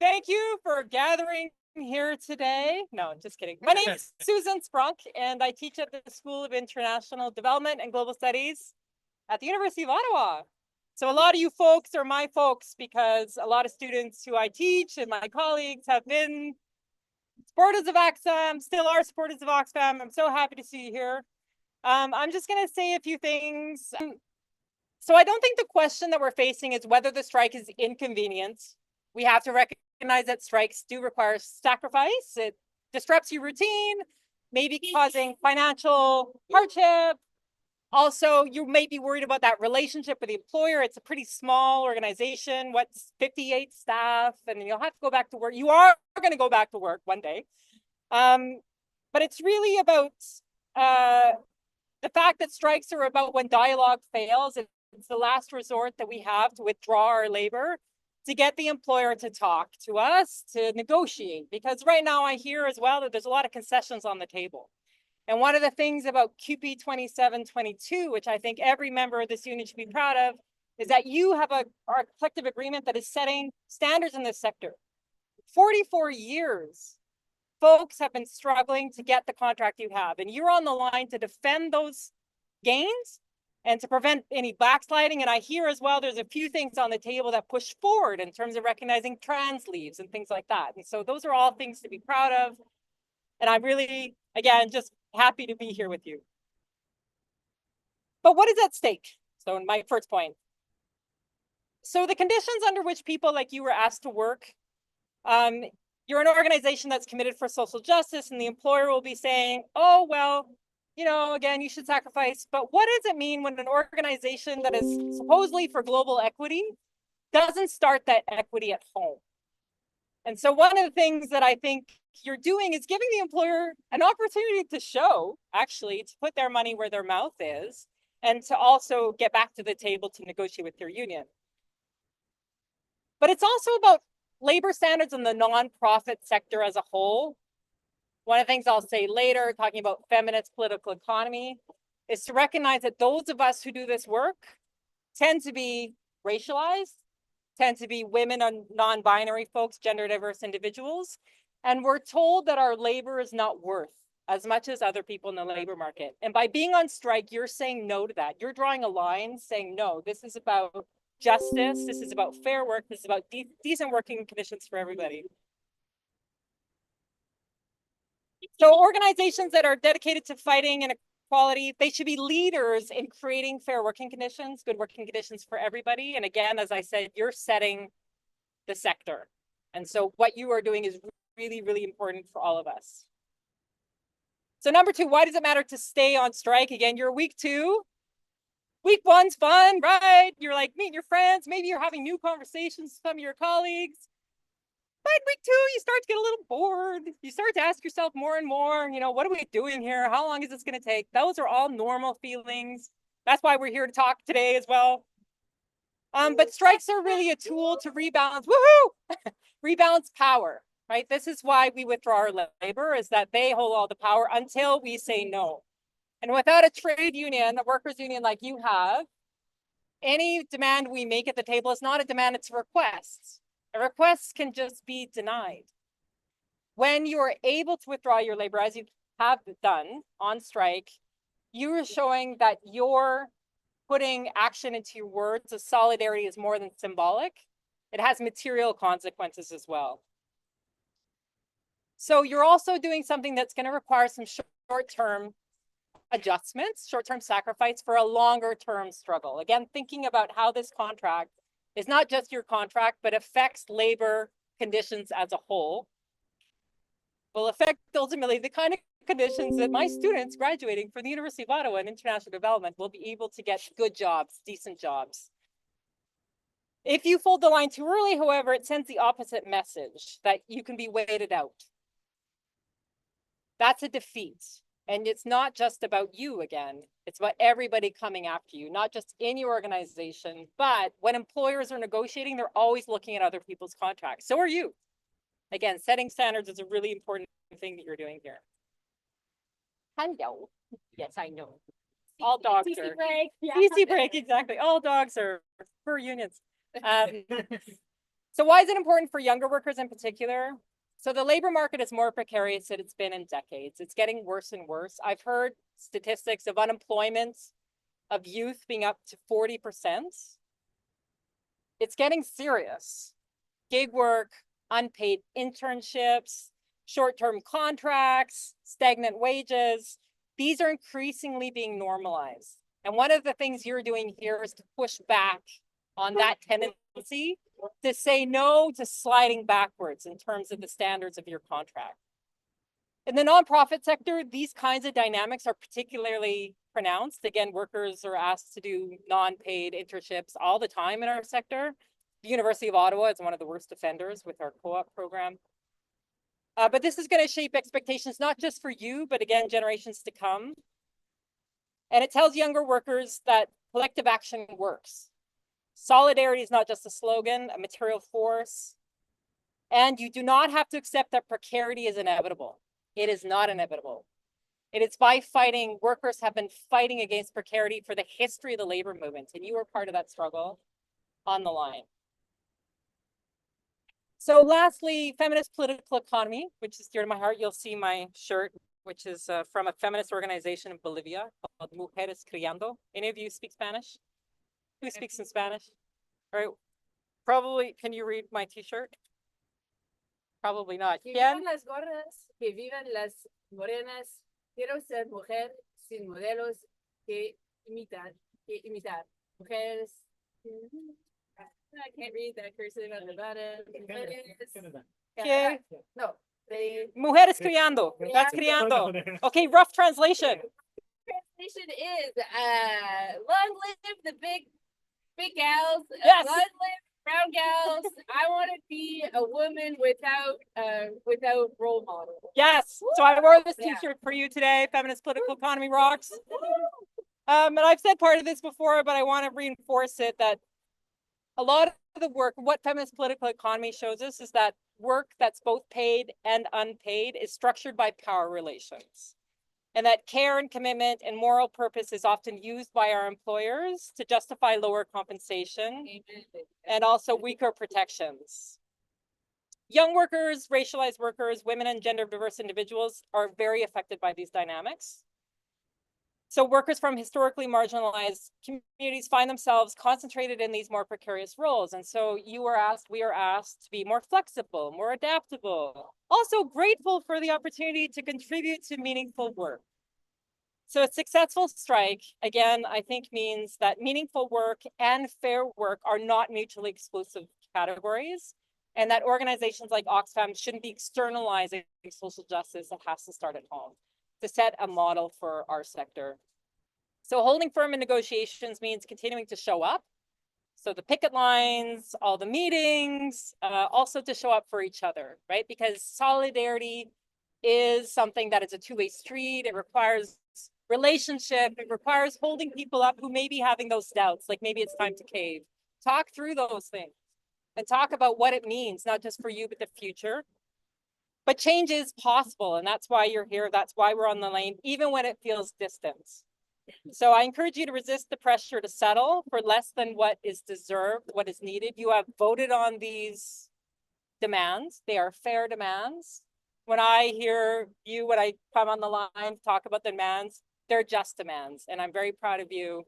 Thank you for gathering here today. No, just kidding. My name is Susan Spronk, and I teach at the School of International Development and Global Studies at the University of Ottawa. So a lot of you folks are my folks because a lot of students who I teach and my colleagues have been supporters of Oxfam, still are supporters of Oxfam. I'm so happy to see you here. I'm just going to say a few things. So I don't think the question that we're facing is whether the strike is inconvenient. We have to recognize that strikes do require sacrifice. It disrupts your routine, maybe causing financial hardship. Also, you may be worried about that relationship with the employer. It's a pretty small organization. What's 58 staff? And you'll have to go back to work. You are going to go back to work one day. But it's really about the fact that strikes are about when dialogue fails. It's the last resort that we have to withdraw our labor, to get the employer to talk to us, to negotiate. Because right now I hear as well that there's a lot of concessions on the table. And one of the things about CUPE 2722, which I think every member of this union should be proud of, is that you have our collective agreement that is setting standards in this sector. 44 years, folks have been struggling to get the contract you have, and you're on the line to defend those gains and to prevent any backsliding. And I hear as well, there's a few things on the table that push forward in terms of recognizing trans leaves and things like that. And so those are all things to be proud of. And I'm really, again, just happy to be here with you. But what is at stake? So in my first point. So the conditions under which people like you were asked to work, you're an organization that's committed for social justice, and the employer will be saying, oh, well, you know, again, you should sacrifice. But what does it mean when an organization that is supposedly for global equity doesn't start that equity at home? And so one of the things that I think you're doing is giving the employer an opportunity to show, actually, to put their money where their mouth is, and to also get back to the table to negotiate with your union. But it's also about labor standards in the nonprofit sector as a whole. One of the things I'll say later, talking about feminist political economy, is to recognize that those of us who do this work tend to be racialized, tend to be women and non-binary folks, gender diverse individuals. And we're told that our labor is not worth as much as other people in the labor market. And by being on strike, you're saying no to that. You're drawing a line saying, no, this is about justice. This is about fair work. This is about decent working conditions for everybody. So organizations that are dedicated to fighting inequality, they should be leaders in creating fair working conditions, good working conditions for everybody. And again, as I said, you're setting the sector. And so what you are doing is really, really important for all of us. So number two, why does it matter to stay on strike? Again, you're week two. Week one's fun, right? You're like meeting your friends. Maybe you're having new conversations with some of your colleagues. But week two, you start to get a little bored. You start to ask yourself more and more, you know, what are we doing here? How long is this going to take? Those are all normal feelings. That's why we're here to talk today as well. But strikes are really a tool to rebalance, rebalance power, right? This is why we withdraw our labor, is that they hold all the power until we say no. And without a trade union, a workers' union like you have, any demand we make at the table is not a demand, it's a request. A request can just be denied. When you are able to withdraw your labor, as you have done on strike, you are showing that you're putting action into your words. The solidarity is more than symbolic. It has material consequences as well. So you're also doing something that's going to require some short-term adjustments, short-term sacrifice for a longer-term struggle. Again, thinking about how this contract is not just your contract, but affects labor conditions as a whole, will affect ultimately the kind of conditions that my students graduating from the University of Ottawa in international development will be able to get good jobs, decent jobs. If you fold the line too early, however, it sends the opposite message, that you can be waited out. That's a defeat. And it's not just about you again, it's about everybody coming after you, not just in your organization, but when employers are negotiating, they're always looking at other people's contracts. So are you. Again, setting standards is a really important thing that you're doing here. Hello. Yes, I know. All dogs are. Break. Yeah. Easy break, exactly. All dogs are for unions. So why is it important for younger workers in particular? So the labor market is more precarious than it's been in decades. It's getting worse and worse. I've heard statistics of unemployment of youth being up to 40%. It's getting serious. Gig work, unpaid internships, short-term contracts, stagnant wages, these are increasingly being normalized. And one of the things you're doing here is to push back on that tendency to say no to sliding backwards in terms of the standards of your contract. In the nonprofit sector, these kinds of dynamics are particularly pronounced. Again, workers are asked to do non-paid internships all the time in our sector. The University of Ottawa is one of the worst offenders with our co-op program. But this is going to shape expectations, not just for you, but again, generations to come. And it tells younger workers that collective action works. Solidarity is not just a slogan, a material force. And you do not have to accept that precarity is inevitable. It is not inevitable. It is by fighting. Workers have been fighting against precarity for the history of the labor movement, and you were part of that struggle on the line. So lastly, feminist political economy, which is dear to my heart. You'll see my shirt, which is from a feminist organization in Bolivia called Mujeres Criando. Any of you speak Spanish? Who speaks in Spanish? All right. Probably, can you read my t-shirt? Probably not. Que vivan las gordas, que vivan las morenas. Quiero ser mujer sin modelos que imitar. Mujeres. I can't read that cursive on the bottom. Okay. No. Mujeres criando. That's criando. Okay, rough translation. Translation is long live the big gals. Yes. Long live brown gals. I want to be a woman without role models. Yes. So I wore this t-shirt for you today. Feminist political economy rocks. And I've said part of this before, but I want to reinforce it that a lot of the work, what feminist political economy shows us is that work that's both paid and unpaid is structured by power relations. And that care and commitment and moral purpose is often used by our employers to justify lower compensation and also weaker protections. Young workers, racialized workers, women and gender diverse individuals are very affected by these dynamics. So workers from historically marginalized communities find themselves concentrated in these more precarious roles. And so we are asked to be more flexible, more adaptable, also grateful for the opportunity to contribute to meaningful work. So a successful strike, again, I think means that meaningful work and fair work are not mutually exclusive categories, and that organizations like Oxfam shouldn't be externalizing social justice. That has to start at home to set a model for our sector. So holding firm in negotiations means continuing to show up. So the picket lines, all the meetings, also to show up for each other, right? Because solidarity is something that is a two-way street. It requires relationship. It requires holding people up who may be having those doubts, like maybe it's time to cave. Talk through those things and talk about what it means, not just for you, but the future. But change is possible, and that's why you're here. That's why we're on the lane, even when it feels distant. So I encourage you to resist the pressure to settle for less than what is deserved, what is needed. You have voted on these demands. They are fair demands. When I hear you, when I come on the line, talk about the demands, they're just demands. And I'm very proud of you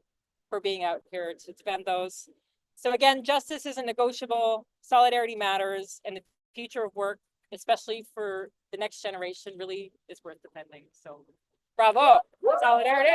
for being out here to defend those. So again, justice isn't negotiable. Solidarity matters. And the future of work, especially for the next generation, really is worth defending. So bravo, solidarity.